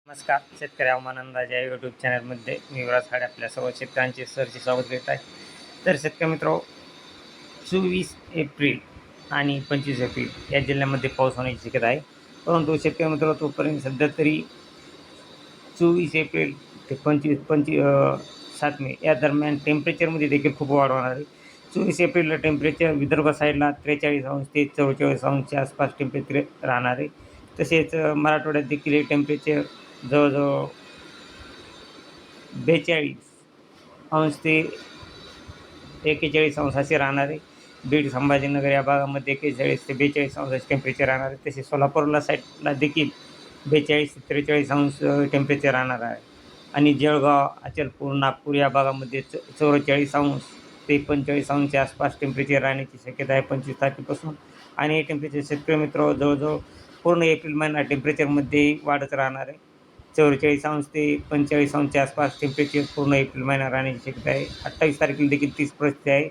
नमस्कार. शेतकरी हवामान अंदाज या यूट्यूब चॅनलमध्ये मी युवराज हाडे आपल्या सर्व शेतकऱ्यांचे सरचे स्वागत करीत आहे. तर शेतकरी मित्र, 24 एप्रिल आणि 25 एप्रिल या जिल्ह्यामध्ये पाऊस होण्याची शक्यता आहे. परंतु शेतकरी मित्र, तोपर्यंत सध्या तरी 24 एप्रिल ते 7 मे या दरम्यान टेम्परेचरमध्ये देखील खूप वाढ होणार आहे. 24 एप्रिलला टेम्परेचर विदर्भ साईडला 43 अंश ते 44 अंशच्या आसपास टेम्परेचर राहणार आहे. तसेच मराठवाड्यात देखील हे टेम्परेचर जवळजवळ 42 अंश ते 41 अंश असे राहणार आहे. बीड, संभाजीनगर या भागामध्ये 41 ते 42 अंशाचे टेम्परेचर राहणार आहे. तसेच सोलापूरला साईडला देखील 42 ते 43 अंश टेम्परेचर राहणार आहे. आणि जळगाव, अचलपूर, नागपूर या भागामध्ये 44 अंश ते 45 अंशच्या आसपास टेम्परेचर राहण्याची शक्यता आहे 25 तारखेपासून. आणि हे टेम्परेचर शेतकरी मित्र जवळजवळ पूर्ण एप्रिल महिना टेम्परेचरमध्ये वाढत राहणार आहे. 44 अंश ते 45 अंशच्या आसपास टेम्परेचर पूर्ण एप्रिल महिना राहण्याची शक्यता आहे. 28 तारखेला देखील तीच परिस्थिती आहे.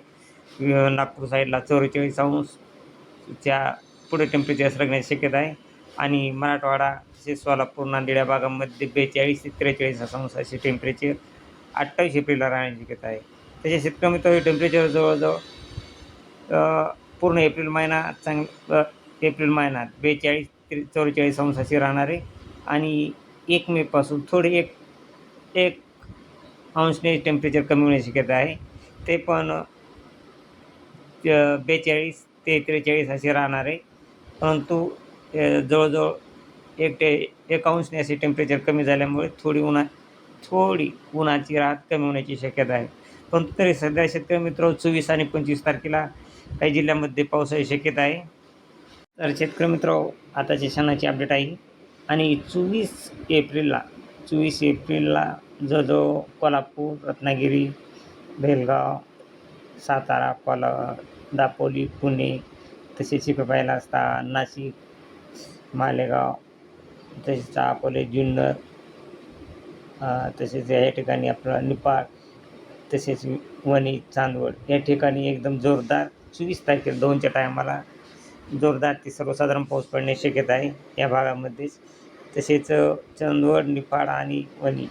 नागपूर साईडला 44 अंशच्या पुढे टेम्परेचर सरकण्याची शक्यता आहे. आणि मराठवाडा तसेच सोलापूर, नांदेड या भागामध्ये 42 ते 43 अंश असे टेम्परेचर 28 एप्रिलला राहण्याची शक्यता आहे. तसेच शेतकरी मित्र, हे टेम्परेचर जवळजवळ पूर्ण एप्रिल महिना एप्रिल महिन्यात 42 ते 44 अंश असे राहणार आहे. आणि 1 मेपासून थोडे एक अंशने टेम्परेचर कमी होण्याची शक्यता आहे. ते पण 42 ते 43 असे राहणार आहे. परंतु जवळजवळ 1 अंशने असे टेम्परेचर कमी झाल्यामुळे थोडी उन्हाची राहत कमी होण्याची शक्यता आहे. परंतु तरी सध्या शेतकरी मित्र 24 आणि 25 तारखेला काही जिल्ह्यामध्ये पावसाची शक्यता आहे. तर शेतकरी मित्र, आताची क्षणाची अपडेट आहे. आणि 24 एप्रिलला जवळजवळ कोल्हापूर, रत्नागिरी, बेळगाव, सातारा, दापोली, पुणे, तसेच इकडे पाहिला असता नाशिक, मालेगाव, तसेच अकोले, जुन्नर, तसेच या ठिकाणी आपलं निपाळ, तसेच वणी, चांदवड या ठिकाणी एकदम जोरदार 24 तारखेला 2च्या टायमाला जोरदार ते सर्वसाधारण पाऊस पडण्याची शक्यता आहे या भागामध्येच. तसेच चांदवड, निफाड आणि वणी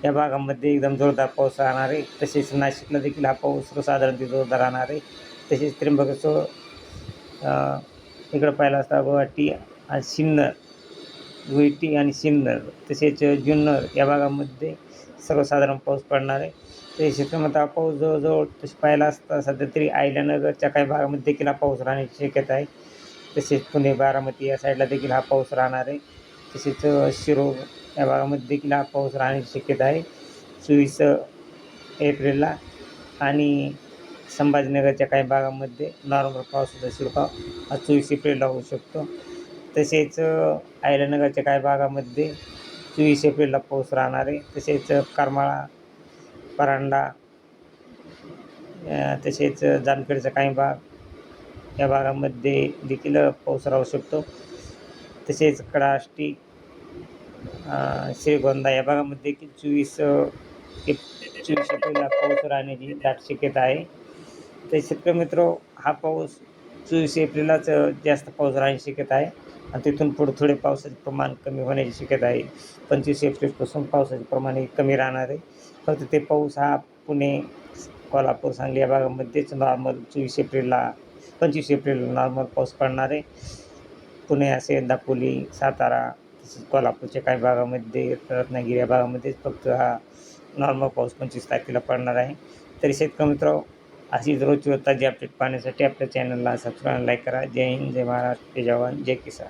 या भागामध्ये एकदम जोरदार पाऊस राहणार आहे. तसेच नाशिकला देखील हा पाऊस सर्वसाधारण जोरदार राहणार आहे. तसेच त्र्यंबकेश्वर, इकडं पाहिला असता गुवाहाटी आणि सिन्नर, तसेच जुन्नर या भागामध्ये सर्वसाधारण पाऊस पडणार आहे. ते शेतकऱ्यांमध्ये हा पाऊस जवळजवळ तसे पाहिला असता सध्या तरी अहिल्यानगरच्या काही भागामध्ये देखील हा पाऊस राहण्याची शक्यता आहे. तसेच पुणे, बारामती या साईडला देखील हा पाऊस राहणार आहे. तसेच शिरोळ या भागामध्ये देखील हा पाऊस राहण्याची शक्यता आहे 24 एप्रिलला. आणि संभाजीनगरच्या काही भागामध्ये नॉर्मल पावसाचा शिरकाव हा 24 एप्रिलला होऊ शकतो. तसेच अहिल्यानगरच्या काही भागामध्ये 24 एप्रिलला पाऊस राहणार आहे. तसेच करमाळा, परांडा, तसेच जामखेडचा काही भाग या भागामध्ये देखील पाऊस राहू शकतो. तसेच कडाष्टी, श्रीगोंदा या भागामध्ये देखील 24 एप्रिलला पाऊस राहण्याची दाट शक्यता आहे. तर शेतकरी मित्र, हा पाऊस 24 एप्रिललाच जास्त पाऊस राहण्याची शक्यता आहे. आणि तिथून पुढे थोडे पावसाचे प्रमाण कमी होण्याची शक्यता आहे. 25 एप्रिलपासून पावसाचे प्रमाण हे कमी राहणार आहे. फक्त ते पाऊस हा पुणे, कोल्हापूर, सांगली या भागामध्येच नॉर्मल 25 एप्रिलला नॉर्मल पाऊस पडणार आहे. पुणे असेल, दापोली, सातारा, तसेच कोल्हापूरच्या काही भागामध्ये, रत्नागिरी या भागामध्येच फक्त हा नॉर्मल पाऊस 25 तारखेला पडणार आहे. तरी शेतकरी मित्र, अशीच रोजची ताजी अपडेट पाहण्यासाठी आपल्या चॅनलला सबस्क्राईब, लाईक करा. जय हिंद, जय महाराष्ट्र, जय जवान, जय किसान.